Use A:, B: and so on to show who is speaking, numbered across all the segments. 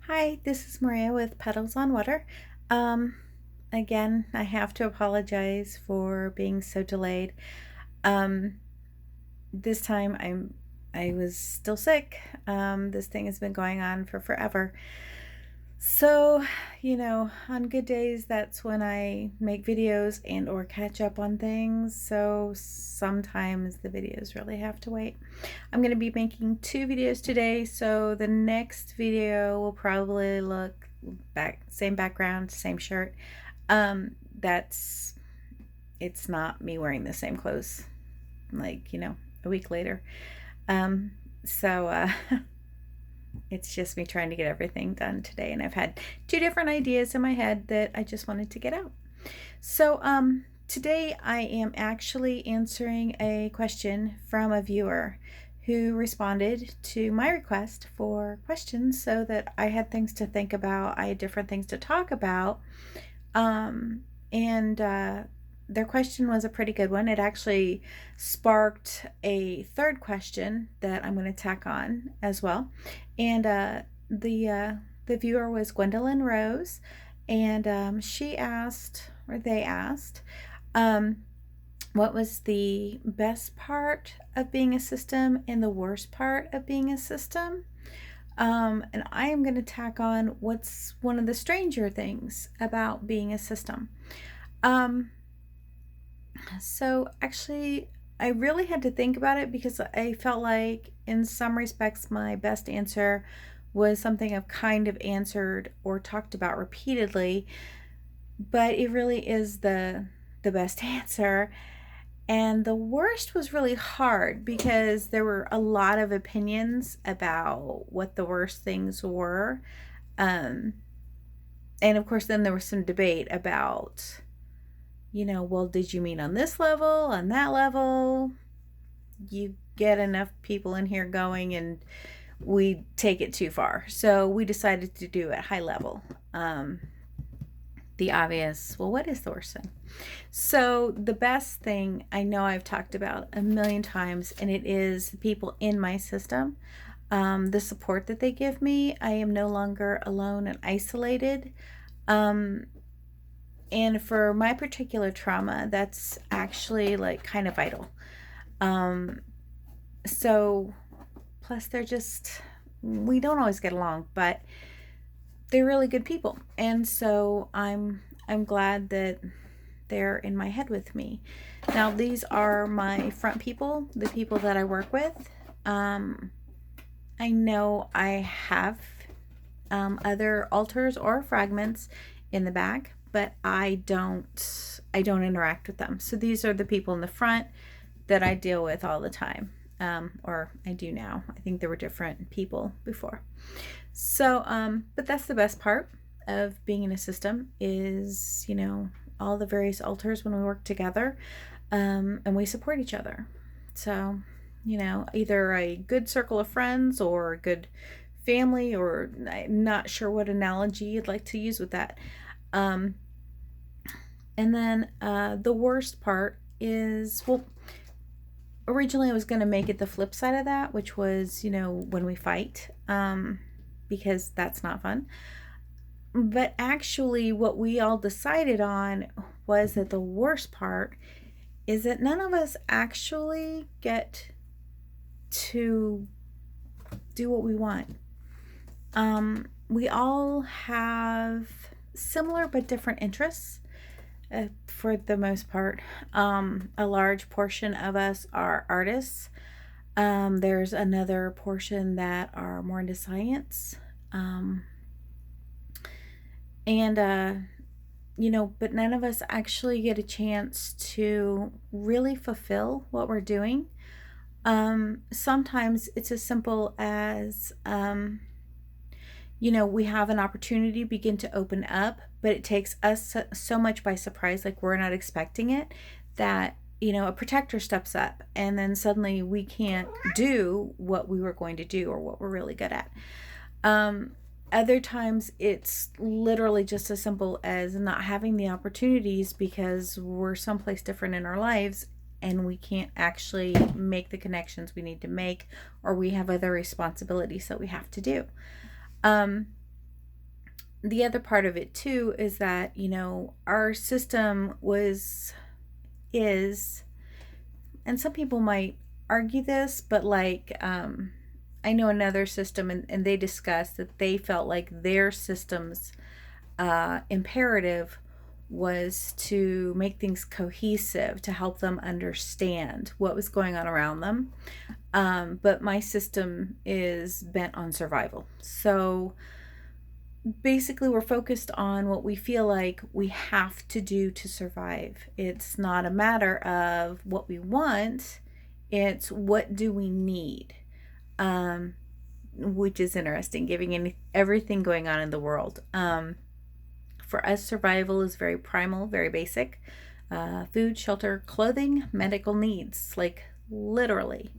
A: Hi, this is Maria with Petals on Water. Um, Again, I have to apologize for being so delayed. Um, this time I was still sick. This thing has been going on for forever. So, on good days, that's when I make videos and or catch up on things. So sometimes the videos really have to wait. I'm going to be making two videos today. So the next video will probably look same background, same shirt. That's it's not me wearing the same clothes like, a week later. Um, so it's just me trying to get everything done today, and I've had two different ideas in my head that I just wanted to get out. So today I am actually answering a question from a viewer who responded to my request for questions so that I had things to think about. I had different things to talk about. And their question was a pretty good one. It actually sparked a third question that I'm going to tack on as well. And the viewer was Gwendolyn Rose, and she asked, or they asked, um, what was the best part of being a system and the worst part of being a system. And I am going to tack on what's one of the stranger things about being a system. Um, so actually, I really had to think about it because I felt like, in some respects, my best answer was something I've kind of answered or talked about repeatedly, but it really is the best answer. And the worst was really hard because there were a lot of opinions about what the worst things were. Um, and of course, then there was some debate about, well, did you mean on this level, on that level? You get enough people in here going, and we take it too far. So we decided to do it high level. The obvious, well, what is the worst thing? So the best thing, I know I've talked about a million times, and it is the people in my system. The support that they give me. I am no longer alone and isolated. Um, and for my particular trauma, that's actually like kind of vital. Um, so plus we don't always get along, but they're really good people. And so I'm glad that they're in my head with me. Now, these are my front people, the people that I work with. I know I have other altars or fragments in the back, but I don't interact with them. So these are the people in the front that I deal with all the time. Or I do now. I think there were different people before. So, but that's the best part of being in a system is, all the various altars when we work together, and we support each other. So, either a good circle of friends or a good family, or I'm not sure what analogy you'd like to use with that. Um, and then the worst part is, well, originally I was going to make it the flip side of that, which was, when we fight, because that's not fun. But actually, what we all decided on was that the worst part is that none of us actually get to do what we want. We all have similar but different interests. For the most part, a large portion of us are artists. There's another portion that are more into science. And but none of us actually get a chance to really fulfill what we're doing. Sometimes it's as simple as, we have an opportunity begin to open up, but it takes us so much by surprise, like we're not expecting it, that, a protector steps up, and then suddenly we can't do what we were going to do or what we're really good at. Other times it's literally just as simple as not having the opportunities because we're someplace different in our lives and we can't actually make the connections we need to make, or we have other responsibilities that we have to do. the other part of it too is that, our system is, and some people might argue this, but like, I know another system, and they discussed that they felt like their system's imperative was to make things cohesive, to help them understand what was going on around them. But my system is bent on survival. So basically, we're focused on what we feel like we have to do to survive. It's not a matter of what we want, it's what do we need. Um, which is interesting, giving everything going on in the world. For us, survival is very primal, very basic. Food, shelter, clothing, medical needs, like literally.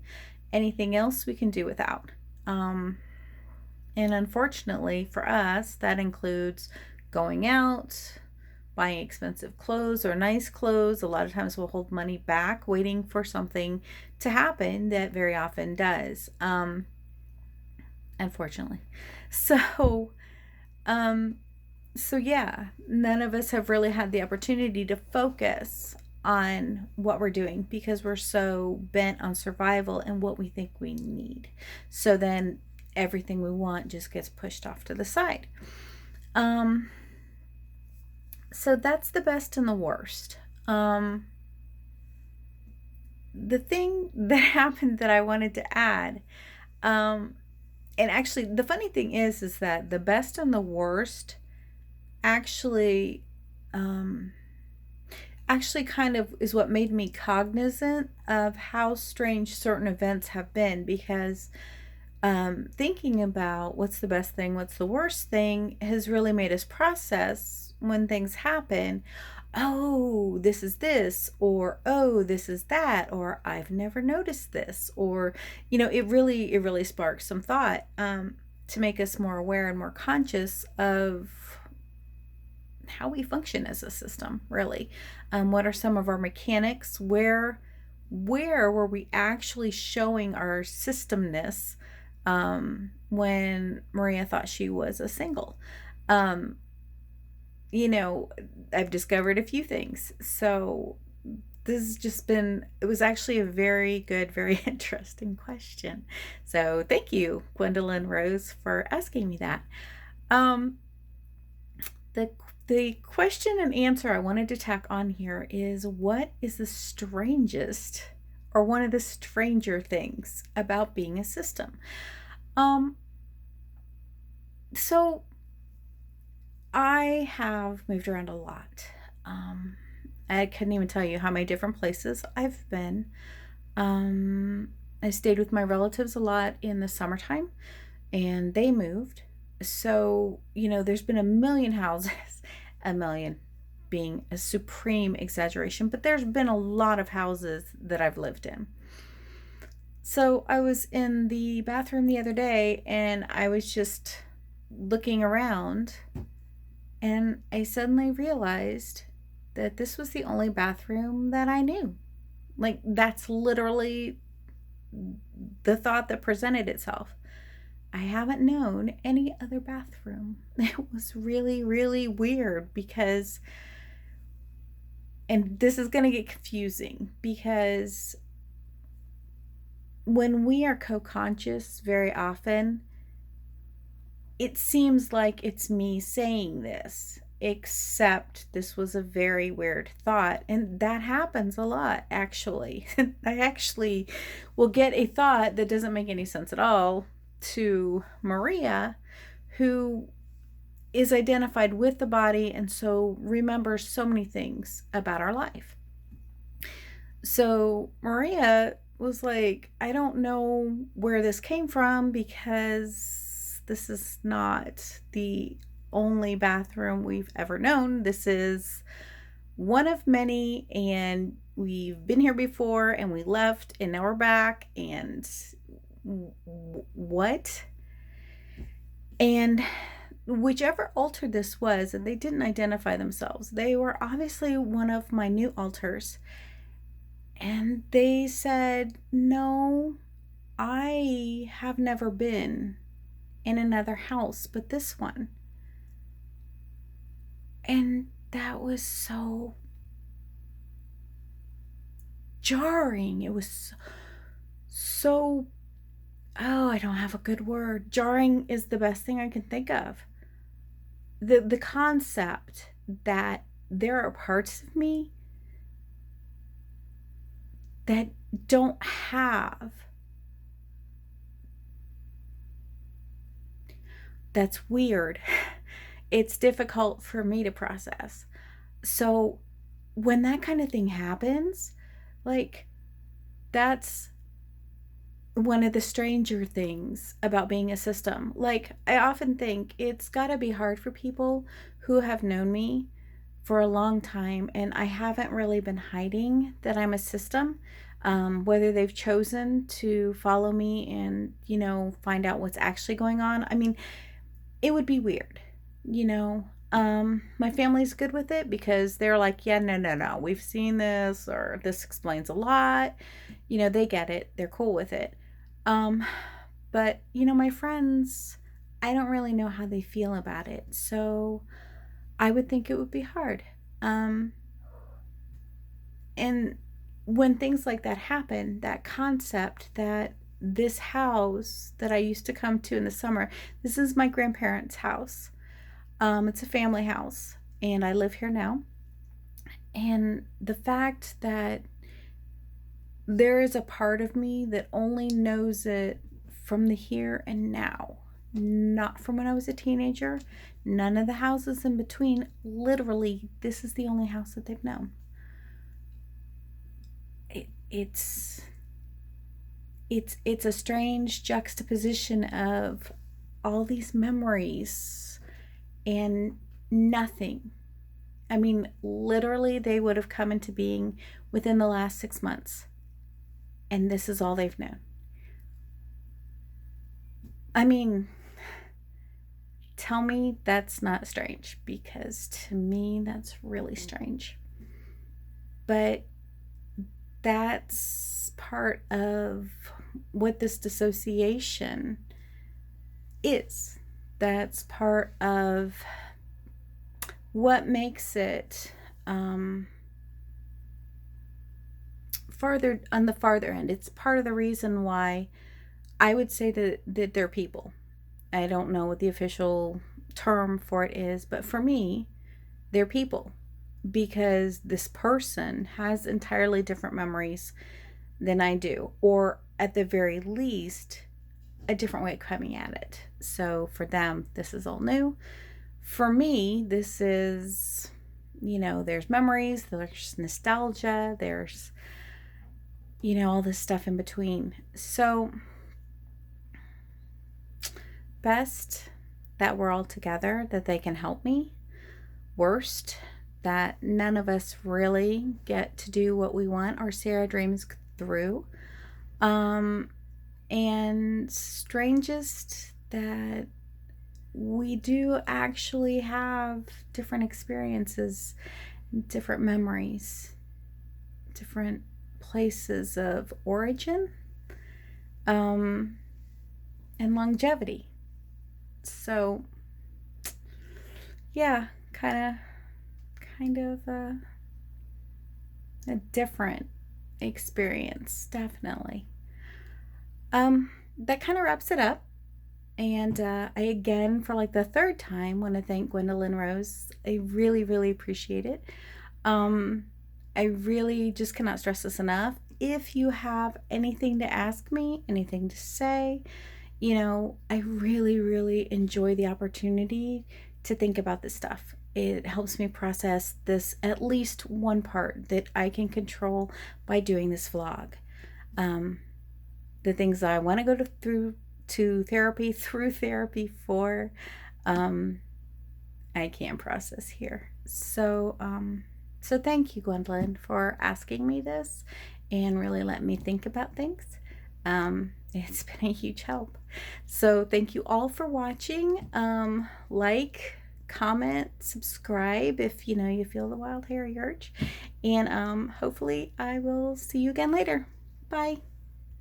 A: Anything else we can do without. And unfortunately for us, that includes going out, buying expensive clothes or nice clothes. A lot of times we'll hold money back, waiting for something to happen that very often does. Unfortunately. So, um, so yeah, none of us have really had the opportunity to focus on what we're doing because we're so bent on survival and what we think we need. So then everything we want just gets pushed off to the side. So that's the best and the worst. The thing that happened that I wanted to add, and actually the funny thing is that the best and the worst actually actually kind of is what made me cognizant of how strange certain events have been, because thinking about what's the best thing, what's the worst thing, has really made us process when things happen. Oh, this is this, or oh, this is that, or I've never noticed this, or it really sparks some thought, to make us more aware and more conscious of how we function as a system, really. What are some of our mechanics? Where were we actually showing our systemness when Maria thought she was a single? Um, I've discovered a few things. So this has just been, it was actually a very good, very interesting question. So thank you, Gwendolyn Rose, for asking me that. Um, the the question and answer I wanted to tack on here is, what is the strangest or one of the stranger things about being a system? Um, so I have moved around a lot. Um, I couldn't even tell you how many different places I've been. I stayed with my relatives a lot in the summertime, and they moved. So, there's been a million houses, a million being a supreme exaggeration, but there's been a lot of houses that I've lived in. So I was in the bathroom the other day and I was just looking around, and I suddenly realized that this was the only bathroom that I knew. Like, that's literally the thought that presented itself. I haven't known any other bathroom. It was really, really weird because, and this is going to get confusing, because when we are co-conscious, very often it seems like it's me saying this, except this was a very weird thought. And that happens a lot, actually. I actually will get a thought that doesn't make any sense at all to Maria, who is identified with the body and so remembers so many things about our life. So Maria was like, I don't know where this came from, because this is not the only bathroom we've ever known. This is one of many, and we've been here before and we left and now we're back, and what? And whichever altar this was, and they didn't identify themselves, they were obviously one of my new altars. And they said, no, I have never been in another house but this one. And that was so jarring. It was so, oh, I don't have a good word. Jarring is the best thing I can think of. The concept that there are parts of me that don't have, that's weird. It's difficult for me to process. So when that kind of thing happens, like, that's one of the stranger things about being a system. Like, I often think it's got to be hard for people who have known me for a long time, and I haven't really been hiding that I'm a system. Whether they've chosen to follow me and, find out what's actually going on. I mean, it would be weird, you know. My family's good with it because they're like, yeah, no, no, no, we've seen this, or this explains a lot. They get it, they're cool with it. Um, but, my friends, I don't really know how they feel about it. So I would think it would be hard. Um, and when things like that happen, that concept that this house that I used to come to in the summer, this is my grandparents' house. It's a family house, and I live here now. And the fact that there is a part of me that only knows it from the here and now, not from when I was a teenager, none of the houses in between. Literally, this is the only house that they've known. It's it's a strange juxtaposition of all these memories and nothing. I mean, literally, they would have come into being within the last 6 months, and this is all they've known. I mean, tell me that's not strange, because to me, that's really strange. But that's part of what this dissociation is. That's part of what makes it farther on the farther end. It's part of the reason why I would say that they're people. I don't know what the official term for it is, but for me, they're people, because this person has entirely different memories than I do, or at the very least, a different way of coming at it. So for them, this is all new. For me, this is, there's memories, there's nostalgia, there's, all this stuff in between. So, best that we're all together, that they can help me. Worst, that none of us really get to do what we want or see our dreams through. And strangest, that we do actually have different experiences, different memories, different places of origin, and longevity. So, yeah, kind of a different experience, definitely. That kind of wraps it up. And I, again, for like the third time, want to thank Gwendolyn Rose. I really, really appreciate it. I really just cannot stress this enough. If you have anything to ask me, anything to say, I really, really enjoy the opportunity to think about this stuff. It helps me process this, at least one part that I can control by doing this vlog. The things that I want to go through therapy for, I can't process here. So thank you, Gwendolyn, for asking me this and really letting me think about things. It's been a huge help. So thank you all for watching. Like, comment, subscribe if you feel the wild hairy urge. And hopefully I will see you again later. Bye.